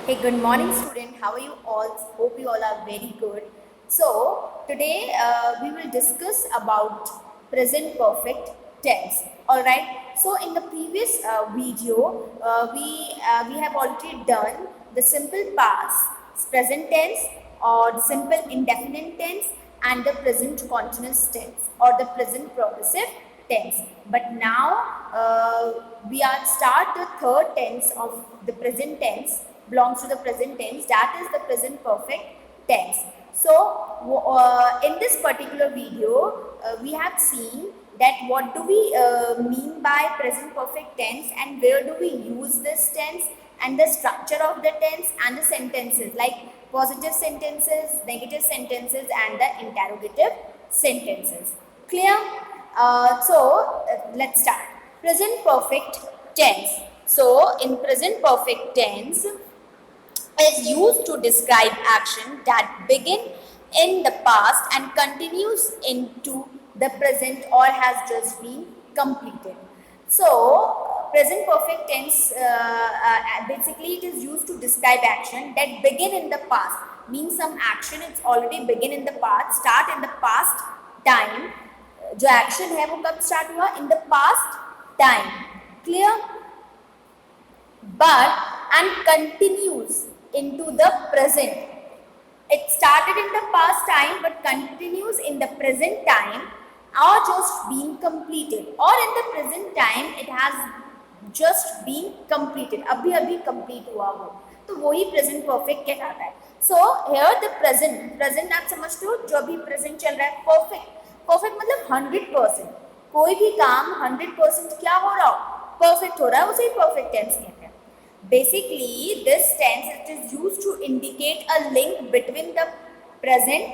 Hey, good morning, student. How are you all? Hope you all are very good. So today we will discuss about present perfect tense. All right. So in the previous video, we have already done the simple past, present tense, or the simple indefinite tense, and the present continuous tense, or the present progressive tense. But now we are start the third tense of the present tense, belongs to the present tense, that is the present perfect tense. So in this particular video we have seen that what do we mean by present perfect tense and where do we use this tense and the structure of the tense and the sentences like positive sentences, negative sentences, and the interrogative sentences. Clear? Let's start. Present perfect tense. So in present perfect tense is used to describe action that begin in the past and continues into the present or has just been completed. So present perfect tense basically it is used to describe action that begin in the past, means some action it's already begin in the past, start in the past time. जो action है वो कब start हुआ? In the past time. Clear? But and continues into the present. It started in the past time but continues in the present time or just being completed, or in the present time it has just been completed, अभी अभी complete हुआ हो, तो वही present perfect कहलाता है. So here the present आप समझते हो जो अभी present चल रहा है, perfect मतलब 100%. कोई भी काम 100% क्या हो रहा हो, perfect हो रहा है, उसे perfect tense कहते हैं. Basically, this tense it is used to indicate a link between the present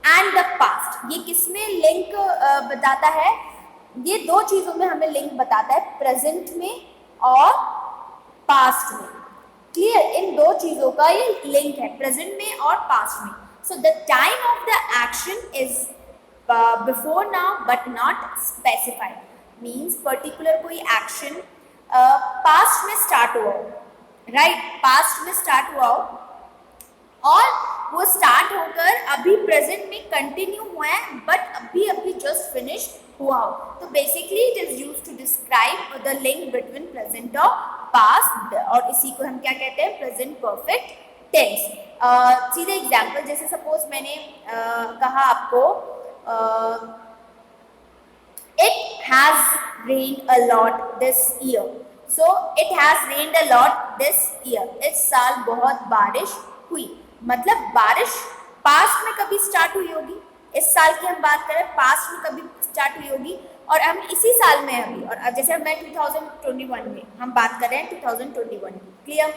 and the past. ये किसमें link बताता है? ये दो चीजों में हमें link बताता है, present में और past में. Clear? इन दो चीजों का ये link है, present में और past में. So the time of the action is before now but not specified. Means particular कोई action past में start हुआ हो, राइट, पास्ट में स्टार्ट हुआ हो और वो स्टार्ट होकर अभी प्रेजेंट में कंटिन्यू हुआ है बट अभी अभी जस्ट फिनिश हुआ हो, तो basically it is used to describe the link between present और पास्ट, और इसी को हम क्या कहते हैं? Present perfect tense. सीधे एग्जांपल, जैसे सपोज मैंने कहा आपको it has rained a lot this year. So it has rained a lot this year. इस साल बहुत बारिश हुई. मतलब बारिश पास्ट में कभी स्टार्ट हुई होगी, इस साल की हम बात करें पास्ट में कभी स्टार्ट हुई होगी और हम इसी साल में अभी, और जैसे मैं 2021 में हम बात कर रहे हैं 2021 की. क्लियर?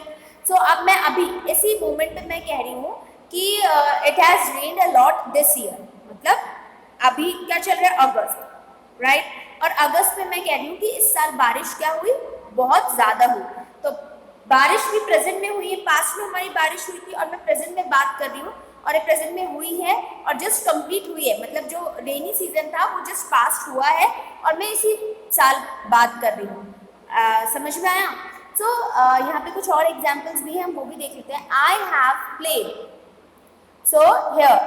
सो अब मैं अभी इसी मोमेंट में मैं कह रही हूँ कि it has rained a lot this year, मतलब अभी क्या चल रहा है? अगस्त, राइट. और अगस्त में मैं कह रही हूँ कि इस साल बारिश क्या हुई? बहुत ज्यादा हुई. तो बारिश भी प्रेजेंट में हुई है, पास्ट में हमारी बारिश हुई थी और मैं प्रेजेंट में बात कर रही हूँ और ये प्रेजेंट में हुई है और जस्ट कंप्लीट हुई है, मतलब जो रेनी सीजन था वो जस्ट पास्ट हुआ है और मैं इसी साल बात कर रही हूँ. समझ में आया? सो यहाँ पे कुछ और एग्जाम्पल्स भी हैं, हम वो भी देख लेते हैं. I have played. So here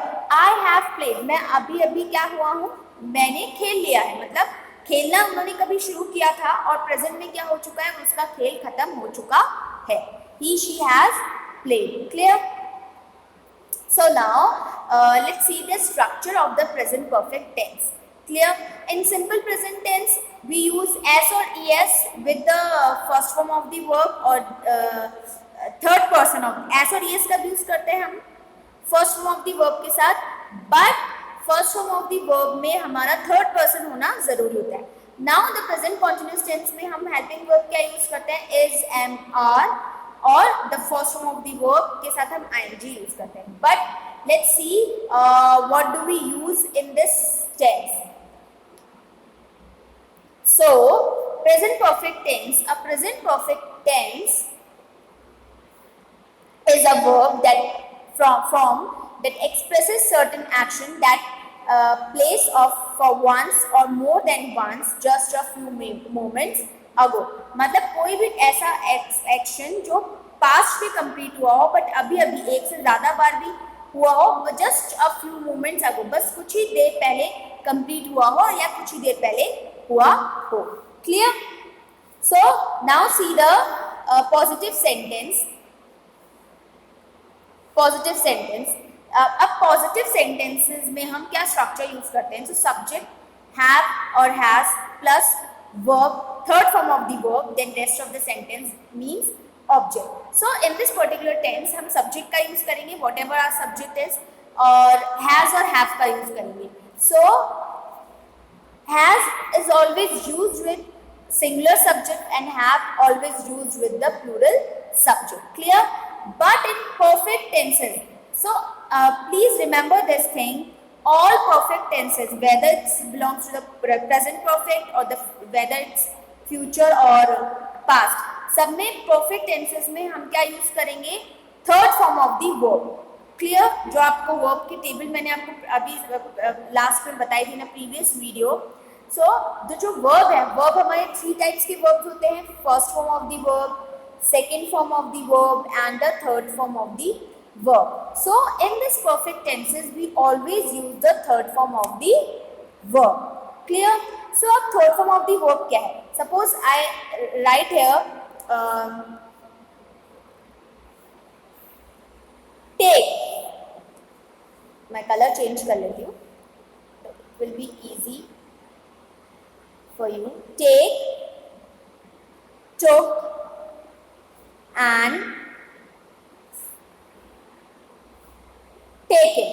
I have played, मैं अभी अभी क्या हुआ हूँ? मैंने खेल लिया है, मतलब खेलना उन्होंने कभी शुरू किया था और प्रेजेंट में क्या हो चुका है? उसका खेल खत्म हो चुका है. He, she has played. Clear? So now let's see the structure of the present perfect tense. Clear? In simple present tense we use s or es with the first form of the verb or third person of s और es का use करते हैं हम first form of the verb के साथ, but first form of the verb में हमारा third person होना जरूरी होता है. Now the present continuous tense में हम हेल्पिंग वर्ब क्या यूज करते हैं? इज, एम, आर, और the first form of the verb के साथ हम आईएनजी यूज करते हैं. But let's see what do we use in this tense. So present perfect tense, a present perfect tense is a verb that form that expresses certain action that place of for once or more than once just a few moments ago. मतलब कोई भी ऐसा action जो past में complete हुआ हो, but अभी अभी एक से ज़्यादा बार भी हुआ हो, जस्ट अ फ्यू मोमेंट्स अगो, बस कुछ ही देर पहले कंप्लीट हुआ हो या कुछ ही देर पहले हुआ हो. Clear? So now see the positive sentence. Positive sentence. अब पॉजिटिव सेंटेंसेस में हम क्या स्ट्रक्चर यूज करते हैं? तो सब्जेक्ट हैव और has plus verb, third form of the verb, then rest of the sentence means object. So in this particular tense हम subject का use करेंगे, whatever our subject is, और has और have का use करेंगे. So has is always used with singular subject and have always used with the plural subject. Clear? But in perfect tenses, so please remember this thing. All perfect tenses, whether it belongs to the present perfect or the whether it's future or past, सब में perfect tenses में हम क्या use करेंगे? Third form of the verb. Clear? जो आपको verb की table मैंने आपको अभी last में बताई थी ना previous video. So जो verb है, verb हमारे 3 types के verbs होते हैं. First form of the verb, second form of the verb and the third form of the verb. So in this perfect tenses we always use the third form of the verb. Clear? So अब third form of the verb क्या है? Suppose I write here take. मैं color change कर लेती हूँ. It will be easy for you. Take, took and taken.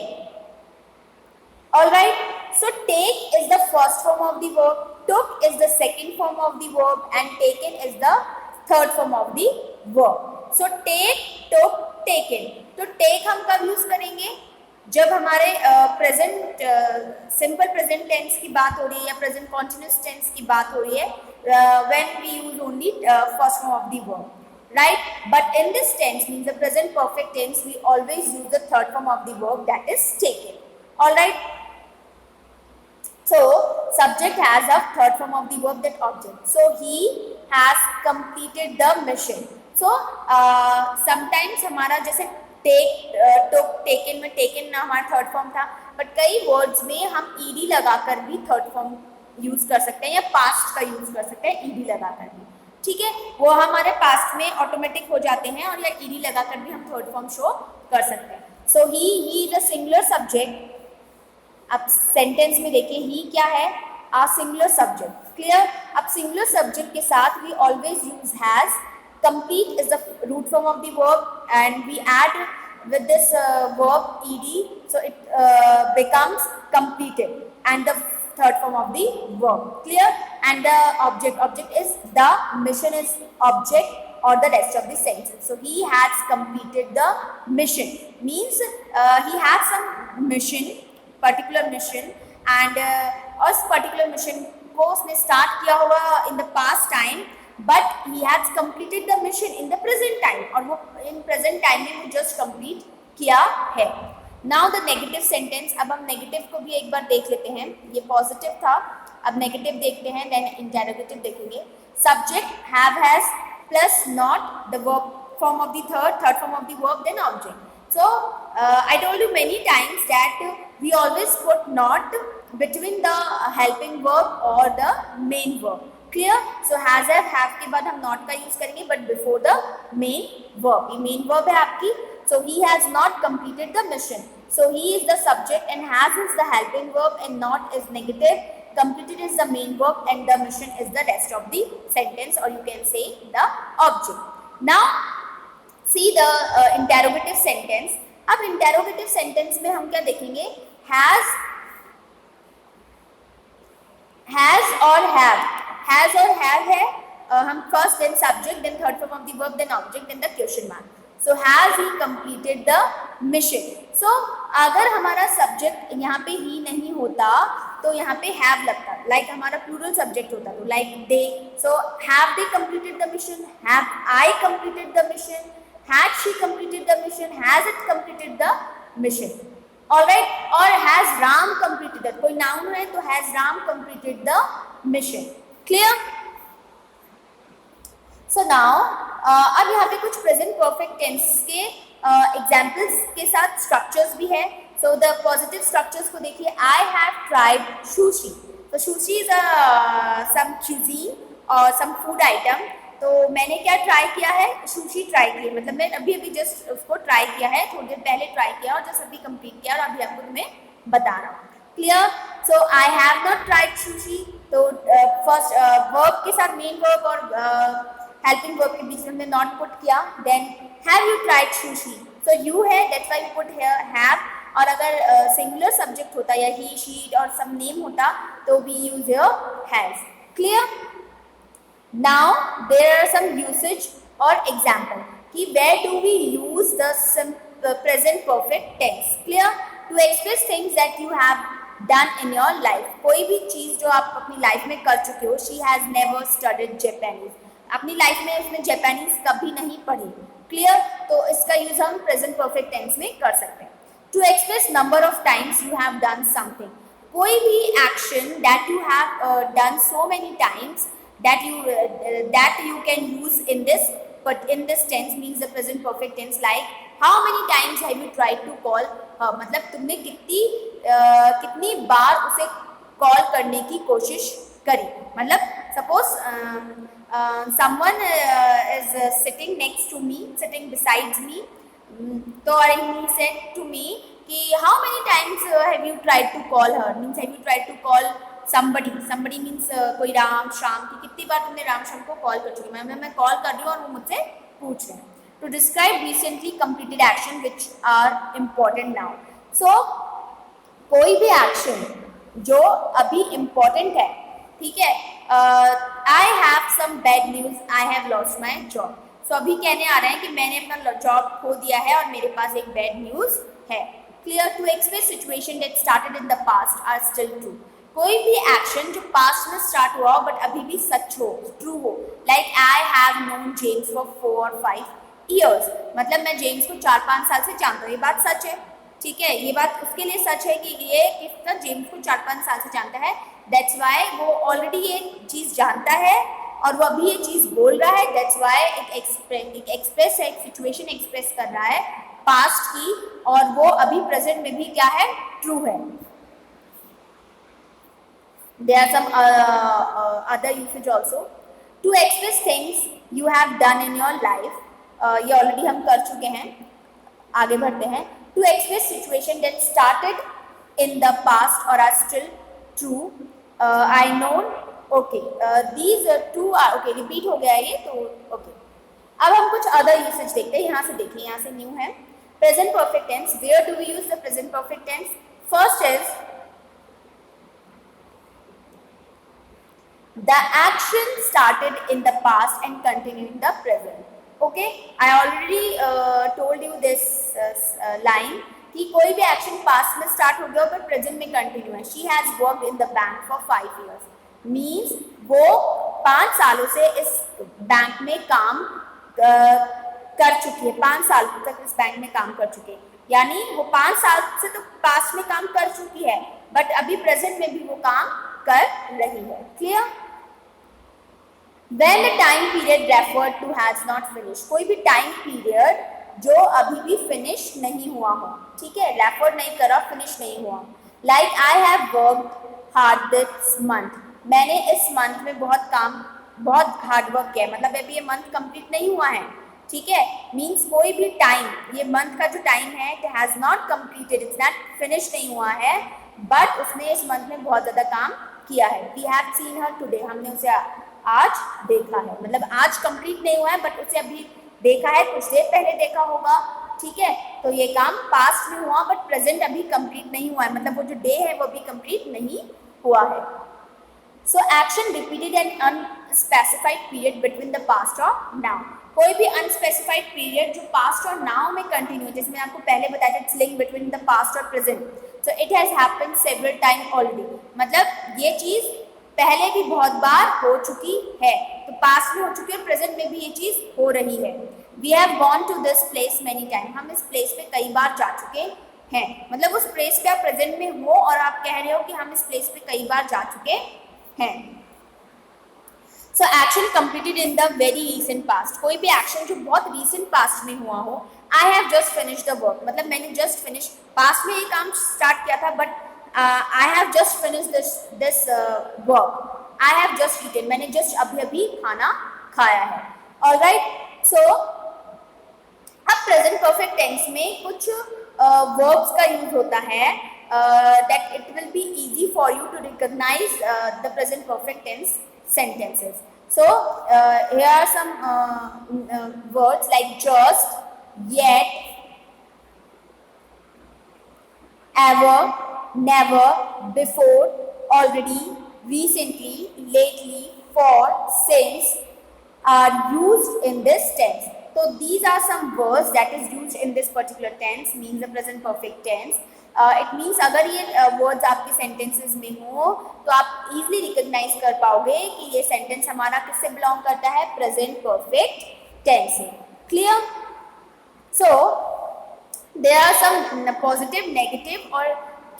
Alright, so take is the first form of the verb, took is the second form of the verb and taken is the third form of the verb. So take, took, taken. तो take हम कब use करेंगे? जब हमारे present simple present tense की बात हो रही है या प्रेजेंट कॉन्टिन्यूअस टेंस की बात हो रही है, when we use only first form of the verb. Right? But in this tense, means the present perfect tense, we always use the third form of the verb, that is taken. Alright? So, subject has a third form of the verb, that object. So, he has completed the mission. So, sometimes हमारा जैसे take, took, taken में taken ना हमारा third form था, but कई words में हम ed लगाकर भी third form use कर सकते हैं या past का use कर सकते हैं ed लगाकर भी. ठीक है, वो हमारे पास्ट में ऑटोमेटिक हो जाते हैं और या ईडी लगाकर भी हम थर्ड फॉर्म शो कर सकते हैं. So he is a singular subject. अब सेंटेंस में देखिए ही क्या है? A singular subject. क्लियर? अब सिंगुलर सब्जेक्ट के साथ we always use has. Complete is the root form of the verb and we add with this verb ed, so it becomes completed and the third form of the verb. Clear? And the object is the mission is object or the rest of the sentence. So he has completed the mission means he had some mission, particular mission, and उस particular mission को उसने start किया होगा in the past time, but he has completed the mission in the present time, और वो in present time में वो just complete किया है. Now the negative sentence. अब हम negative को भी एक बार देख लेते हैं. ये positive था, अब negative देखते हैं, then interrogative देखेंगे. Subject have has plus not the verb form of the third form of the verb, then object. So I told you many times that we always put not between the helping verb or the main verb. Clear? So has have के बाद हम not का use करेंगे, but before the main verb. ये main verb है आपकी. So he has not completed the mission. So he is the subject and has is the helping verb and not is negative. Completed is the main verb and the mission is the rest of the sentence, or you can say the object. Now see the interrogative sentence. अब interrogative sentence में हम क्या देखेंगे? Has और have. Has और have है, हम first then subject, then third form of the verb, then object, then the question mark. So has he completed the mission? So अगर हमारा subject यहाँ पे ही नहीं होता तो यहाँ पे have लगता, like हमारा plural subject होता तो like they. So have they completed the mission? Have I completed the mission? Had she completed the mission? Has it completed the mission? Alright? Or has Ram completed that? कोई noun है तो has Ram completed the mission? Clear? So now अब यहाँ पे कुछ present perfect tense के examples के साथ स्ट्रक्चर्स भी है. सो द पॉजिटिव स्ट्रक्चर्स को देखिए. I have tried sushi. तो सुशी इज सम cuisine और सम फूड आइटम. तो मैंने क्या ट्राई किया है? सुशी ट्राई की है. मतलब मैं अभी अभी जस्ट उसको ट्राई किया है, थोड़ी देर पहले ट्राई किया और जस्ट अभी कंप्लीट किया और अभी आपको तुम्हें बता रहा हूँ. Clear? So I have not tried sushi. तो फर्स्ट वर्ब के साथ मेन वर्ब और हेल्पिंग वर्ब के बीच में हमने नॉट पुट किया. Then have you tried sushi. So you है, that's why we put here have. और अगर सिंगुलर सब्जेक्ट होता या ही शी और सम नेम होता तो we use here has. Clear? Now there are some usage और एग्जाम्पल कि where do we use the present perfect tense. Clear? To express things that you have done in your life. कोई भी चीज़ जो आप अपनी life में कर चुके हो. She has never studied Japanese. अपनी लाइफ में उसने जापानीज कभी नहीं पढ़ी. क्लियर? तो इसका यूज हम प्रेजेंट परफेक्ट टेंस में कर सकते हैं. To express number of times you have done something. कोई भी action that you have done so many times that you can use in this tense means the present perfect tense. Like how many times have you tried to call her. मतलब तुमने कितनी बार उसे call करने की कोशिश करी. मतलब suppose someone is sitting next to me, sitting besides me. तो he said to me कि how many times have you tried to call her. means have you tried to call somebody means कोई राम श्याम की कितनी बार तुमने राम श्याम को call कर चुकी. मैं कॉल कर रही हूँ और वो मुझसे पूछ रहे हैं. To describe recently completed action which are important now. So कोई भी एक्शन जो अभी इम्पोर्टेंट है, ठीक है. I have some bad news. I have lost my job. So अभी कहने आ रहे हैं कि मैंने अपना जॉब खो दिया है और मेरे पास एक बैड न्यूज है. Clear? To express situation that started in the past are still true. कोई भी एक्शन जो पास्ट में स्टार्ट हुआ हो बट अभी भी सच हो, ट्रू हो. Like I have known James for 4 or 5 years. मतलब मैं जेम्स को 4-5 साल से जानता हूँ. ये बात सच है, ठीक है. ये बात उसके लिए सच है कि ये कितना जेम्स को 4-5 साल से जानता है. दैट्स वाई वो ऑलरेडी ये चीज़ जानता है और वो अभी ये चीज़ बोल रहा है. दैट्स वाई एक्सप्रेस है, एक सिचुएशन एक्सप्रेस कर रहा है पास्ट की और वो अभी प्रेजेंट में भी क्या है? ट्रू है. There are some other usage also. To express things you have done in your life. ये ऑलरेडी हम कर चुके हैं. आगे बढ़ते हैं. To express situation that started in the past or are still true. I know. Okay. These two are okay. Repeat हो गया ये तो okay. अब हम कुछ other usage देखते हैं. यहाँ से देखिए, यहाँ से new है. Present perfect tense. Where do we use the present perfect tense? First is the action started in the past and continued in the present. Okay, I already told you this line कि कोई भी action past में start हो गया पर present में continue है. She has worked in the bank for 5 years. Means वो 5 सालों से इस बैंक में काम कर चुकी है. 5 साल तक इस बैंक में काम कर चुकी है. यानी वो 5 साल से तो पास्ट में काम कर चुकी है बट अभी प्रेजेंट में भी वो काम कर रही है. Clear? When the time period referred to has not finished. कोई भी टाइम पीरियड जो अभी भी फिनिश नहीं हुआ हो, ठीक है. रेफर नहीं करा, फिनिश नहीं हुआ. Like I have worked hard this month. मैंने इस मंथ में बहुत हार्ड वर्क किया. मतलब अभी ये मंथ कंप्लीट नहीं हुआ है, ठीक है. मीन्स कोई भी टाइम, ये मंथ का जो टाइम है it has not completed, it's not finish नहीं हुआ है बट उसने इस मंथ में बहुत ज़्यादा काम किया है. We have seen her today. हमने उसे आज देखा है. मतलब आज कंप्लीट नहीं हुआ है बट उसे अभी देखा है, कुछ देर पहले देखा होगा, ठीक है. तो ये काम पास्ट में हुआ बट प्रेजेंट अभी कंप्लीट नहीं हुआ है. मतलब वो जो डे है वो भी कंप्लीट नहीं हुआ है. So action repeated an unspecified period between the past और नाउ. कोई भी अनस्पेसिफाइड पीरियड जो पास्ट और नाउ में कंटिन्यू, जैसे मैंने आपको पहले बताया था, it's link between the past और present. So it has happened several time already. मतलब ये चीज़ पहले भी बहुत बार हो चुकी है. तो पास्ट में हो चुकी है, प्रेजेंट में भी ये चीज़ हो रही है. We have gone to this place many time. हम इस प्लेस पे कई बार जा चुके हैं. मतलब उस प्लेस पे आप प्रेजेंट में हो और आप कह रहे हो कि हम इस प्लेस पे कई बार जा चुके हैं. So action completed in the very recent past, कोई भी एक्शन जो बहुत रिसेंट पास्ट में हुआ हो. आई have just finish the work, मतलब मैंने जस्ट फिनिश, पास्ट में ये काम स्टार्ट किया था, but I have just finish this work. I have just eaten, मैंने जस्ट अभी अभी खाना खाया है. ऑलराइट, सो अब प्रेजेंट परफेक्ट टेंस में कुछ वर्ब्स का यूज होता है that it will be easy for you to recognize the present perfect tense sentences. So here are some words like just, yet, ever, never, before, already, recently, lately, for, since are used in this tense. So these are some words that is used in this particular tense, means the present perfect tense. It means अगर ये words आपके sentences में हो तो आप easily recognise कर पाओगे कि ये सेंटेंस हमारा किससे बिलोंग करता है, प्रेजेंट परफेक्ट टेंस से. Clear? So there are some positive, negative और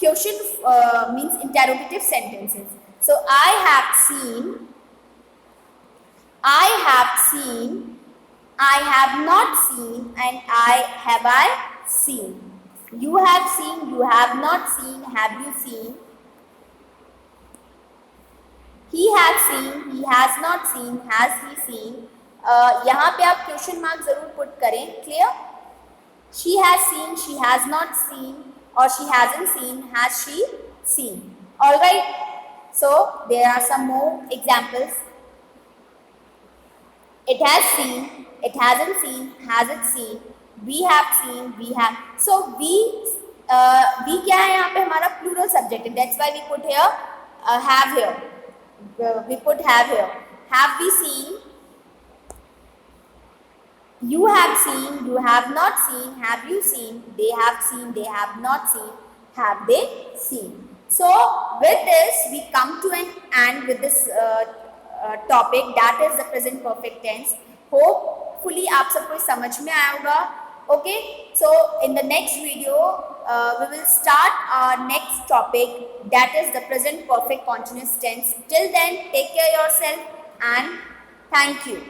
question means interrogative sentences. So I have seen, I have seen, I have not seen, and have I seen. You have seen, you have not seen, have you seen. He has seen, he has not seen, has he seen. यहाँ पे आप question mark जरूर put करें. Clear? She has seen, she has not seen, or she hasn't seen, has she seen. Alright, so there are some more examples. It has seen, it hasn't seen, has it seen, we have seen, we have. So we क्या है यहाँ पे हमारा plural subject है, that's why we put here have here. We put have here. Have we seen, you have seen, you have not seen, have you seen, they have seen, they have not seen, have they seen. So with this we come to an end with this topic, that is the present perfect tense. Hopefully आप सबको समझ में आया होगा. Okay, so in the next video we will start our next topic, that is the present perfect continuous tense. Till then, take care yourself and thank you.